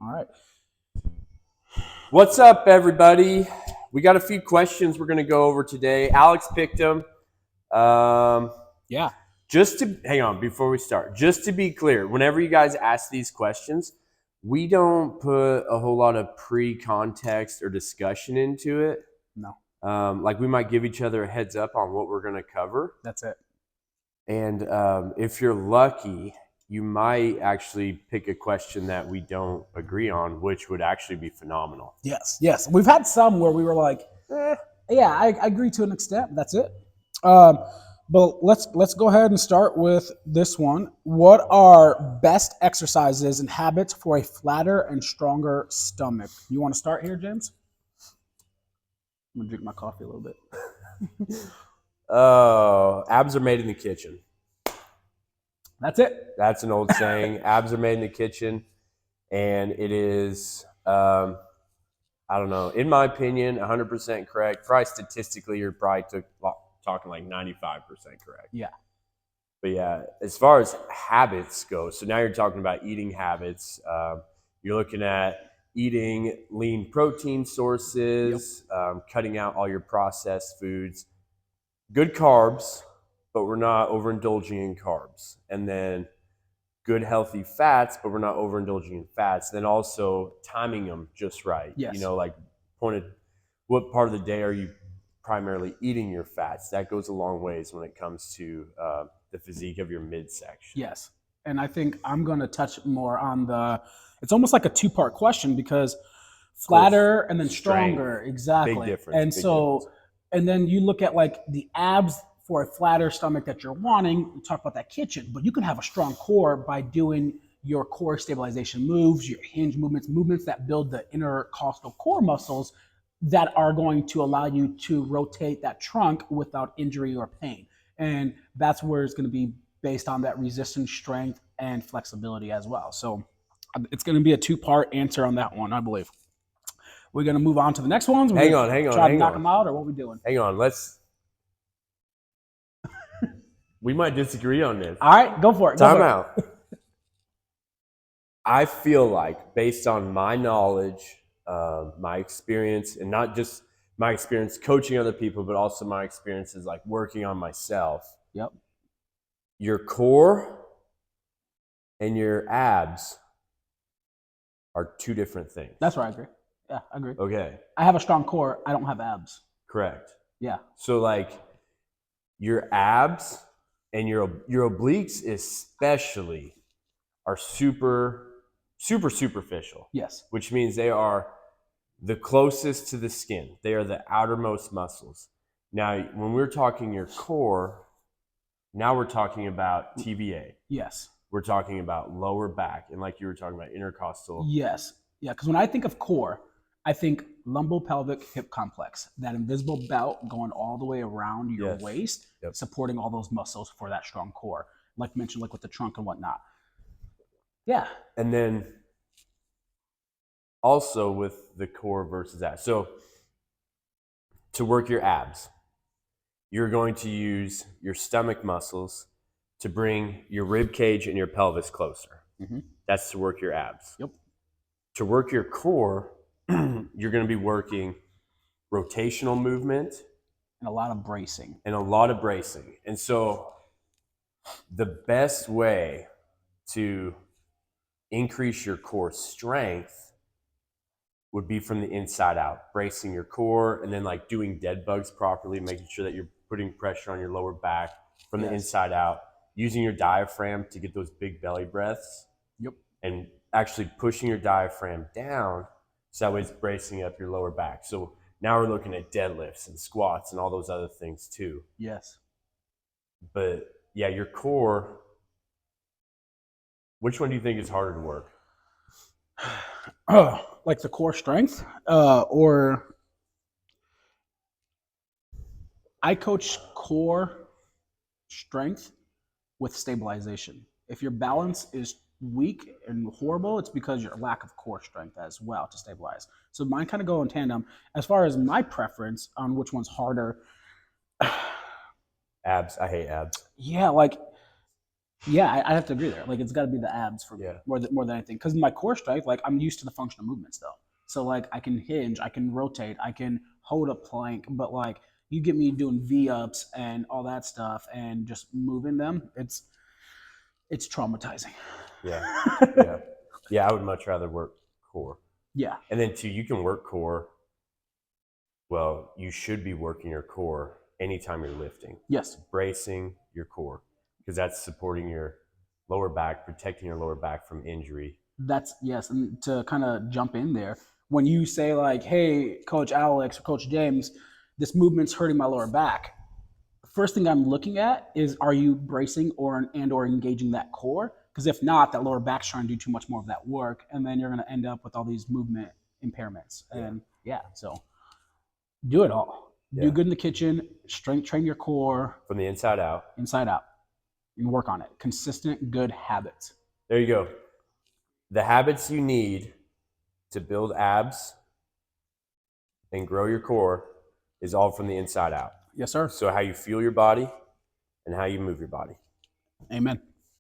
All right. What's up, everybody? We got a few questions we're going to go over today. Alex picked them. Yeah. Just to hang on before we start, just to be clear, whenever you guys ask these questions, we don't put a whole lot of pre-context or discussion into it. No. Like we might give each other a heads up on what we're going to cover. That's it. And if you're lucky, you might actually pick a question that we don't agree on, which would actually be phenomenal. Yes. We've had some where we were like, yeah, I agree to an extent. That's it. But let's go ahead and start with this one. What are best exercises and habits for a flatter and stronger stomach? You want to start here, James? I'm gonna drink my coffee a little bit. Oh, abs are made in the kitchen. That's it. That's an old saying. Abs are made in the kitchen, and it is, I don't know, in my opinion, 100% correct. Probably statistically, you're probably talking like 95% correct. Yeah. But yeah, as far as habits go, so now you're talking about eating habits. You're looking at eating lean protein sources, cutting out all your processed foods, good carbs, but we're not overindulging in carbs. And then good healthy fats, but we're not overindulging in fats. Then also timing them just right. Yes. You know, like what part of the day are you primarily eating your fats? That goes a long ways when it comes to the physique of your midsection. Yes. And I think I'm going to touch more on it's almost like a two-part question because flatter and then stronger. Strength. Exactly. Big difference. And so, and then you look at like the abs for a flatter stomach that you're wanting, you talk about that kitchen, but you can have a strong core by doing your core stabilization moves, your hinge movements that build the intercostal core muscles that are going to allow you to rotate that trunk without injury or pain. And that's where it's going to be based on that resistance, strength, and flexibility as well. So it's going to be a two-part answer on that one, I believe. We're going to move on to the next ones. Hang on. Try to knock them out, or what are we doing? Hang on. We might disagree on this. All right, go for it. Time out. I feel like, based on my knowledge, my experience, and not just my experience coaching other people, but also my experiences like working on myself. Yep. Your core and your abs are two different things. That's right, I agree. Yeah, I agree. Okay. I have a strong core. I don't have abs. Correct. Yeah. So like your abs and your obliques especially are super superficial. Yes. Which means they are the closest to the skin. They are the outermost muscles. Now, when we're talking your core, now we're talking about TVA. Yes. We're talking about lower back, and like you were talking about intercostal. Yes. Yeah, because when I think of core, I think lumbopelvic hip complex, that invisible belt going all the way around your waist, supporting all those muscles for that strong core. Like mentioned, like with the trunk and whatnot. Yeah. And then also with the core versus that. So to work your abs, you're going to use your stomach muscles to bring your rib cage and your pelvis closer. Mm-hmm. That's to work your abs. Yep. To work your core, you're going to be working rotational movement. And a lot of bracing. And so the best way to increase your core strength would be from the inside out, bracing your core and then like doing dead bugs properly, making sure that you're putting pressure on your lower back from the inside out, using your diaphragm to get those big belly breaths. Yep. And actually pushing your diaphragm down so that way it's bracing up your lower back. So now we're looking at deadlifts and squats and all those other things too. Yes. But yeah, your core, which one do you think is harder to work? Like the core strength, or I coach core strength with stabilization. If your balance is weak and horrible, it's because your lack of core strength as well to stabilize. So mine kind of go in tandem. As far as my preference on which one's harder, abs. I hate abs. Yeah, like Yeah, I have to agree there. Like it's got to be the abs for me Yeah. more than anything. Because my core strength, like I'm used to the functional movements though. So like I can hinge, I can rotate, I can hold a plank, but like you get me doing V ups and all that stuff and just moving them, it's traumatizing. Yeah. Yeah. Yeah. I would much rather work core. Yeah. And then two, you can work core. Well, you should be working your core anytime you're lifting, Yes. bracing your core, because that's supporting your lower back, protecting your lower back from injury. That's yes, and to kind of jump in there, when you say like, "Hey, Coach Alex or Coach James, this movement's hurting my lower back," first thing I'm looking at is are you bracing or engaging that core? Because if not, that lower back's trying to do too much more of that work, and then you're going to end up with all these movement impairments. Yeah. And yeah, so do it all. Do Yeah. good in the kitchen, strength train your core From the inside out. inside out, and work on it. Consistent, good habits. There you go. The habits you need to build abs and grow your core is all from the inside out. Yes, sir. So how you feel your body and how you move your body. Amen.